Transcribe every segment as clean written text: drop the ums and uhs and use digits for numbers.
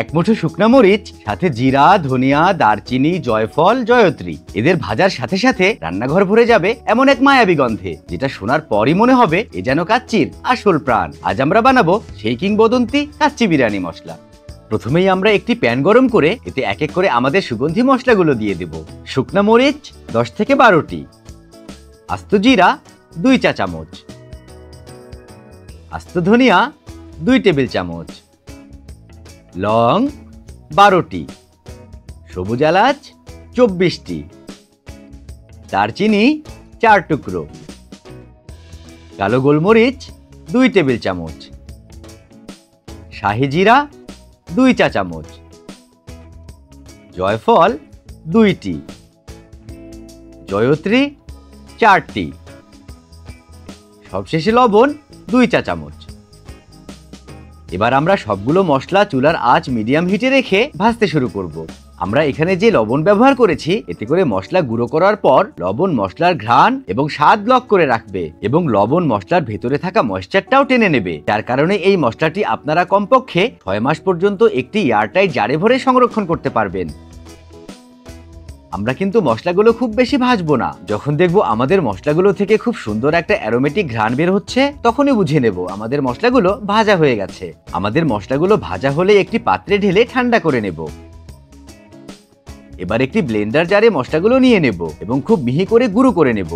এক মুঠো শুকনা মরিচ, সাথে জিরা, ধনিয়া, দারচিনি, জয়ফল, জয়ত্রী। এদের ভাজার সাথে সাথে রান্নাঘর ভরে যাবে এমন এক মায়াবী গন্ধে, যেটা শোনার পরই মনে হবে এ যেন কাচ্চির আসল প্রাণ। আজ আমরা বানাবো সেই কিংবদন্তি কাচ্চি বিরিয়ানি মশলা। প্রথমেই আমরা একটি প্যান গরম করে এতে এক এক করে আমাদের সুগন্ধি মশলাগুলো দিয়ে দেব। শুকনা মরিচ 10 থেকে 12টি, আস্ত জিরা 2 চা চামচ, আস্ত ধনিয়া 2 টেবিল চামচ, লং 12টি, সবুজ এলাচ 24টি, দারচিনি 4 টুকরো, কালো গোলমরিচ 2 টেবিল চামচ, শাহি জিরা 2 চা চামচ, জয়ফল 2টি, জয়ত্রী 4টি, সবশেষে লবণ 2 চা চামচ। এবার আমরা সবগুলো মশলা চুলার আঁচ মিডিয়াম হিটে রেখে ভাজতে শুরু করব। আমরা এখানে যে লবণ ব্যবহার করেছি, এতে করে মশলা গুঁড়ো করার পর লবণ মশলার ঘ্রাণ এবং স্বাদ লক করে রাখবে এবং লবণ মশলার ভেতরে থাকা ময়েশ্চারটাও টেনে নেবে। যার কারণে এই মশলাটি আপনারা কমপক্ষে 6 মাস পর্যন্ত একটি এয়ারটাইট জারে ভরে সংরক্ষণ করতে পারবেন। আমরা কিন্তু মশলাগুলো খুব বেশি ভাজবো না। যখন দেখবো আমাদের মশলাগুলো থেকে খুব সুন্দর একটা অ্যারোমেটিক ঘ্রাণ বের হচ্ছে, তখনই বুঝে নেব আমাদের মশলাগুলো ভাজা হয়ে গেছে। আমাদের মশলাগুলো ভাজা হলে একটি পাত্রে ঢেলে ঠান্ডা করে নেব। এবার একটি ব্লেন্ডার জারে মশলাগুলো নিয়ে নেব এবং খুব মিহি করে গুঁড়ো করে নেব।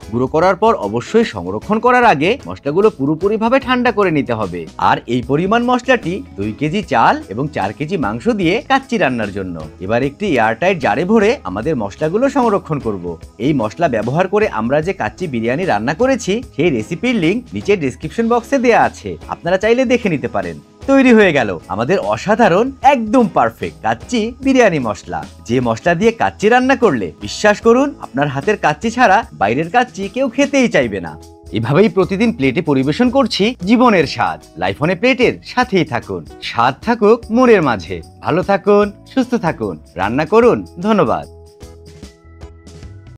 গুঁড়ো করার পর অবশ্যই সংরক্ষণ করার আগে মশলাগুলো পুরোপুরিভাবে ঠান্ডা করে নিতে হবে। আর এই পরিমাণ মশলাটি 2 কেজি চাল এবং 4 কেজি মাংস দিয়ে কাচ্চি রান্নার জন্য। এবার একটি এয়ারটাইট জারে ভরে আমাদের মশলাগুলো সংরক্ষণ করব। এই মশলা ব্যবহার করে আমরা যে কাচ্চি বিরিয়ানি রান্না করেছি, সেই রেসিপির লিংক নিচে ডেসক্রিপশন বক্সে দেওয়া আছে, আপনারা চাইলে দেখে নিতে পারেন। তৈরি হয়ে গেল আমাদের অসাধারণ, একদম পারফেক্ট কাচ্চি বিরিয়ানি মশলা। যে মশলা দিয়ে কাচ্চি রান্না করলে বিশ্বাস করুন, আপনার হাতের কাচ্চি ছাড়া বাইরের কাচ্চি কেউ খেতেই চাইবে না। এভাবেই প্রতিদিন প্লেটে পরিবেশন করছি জীবনের স্বাদ। লাইফ অন এ প্লেটের সাথেই থাকুন, স্বাদ থাকুক মনের মাঝে। ভালো থাকুন, সুস্থ থাকুন, রান্না করুন। ধন্যবাদ।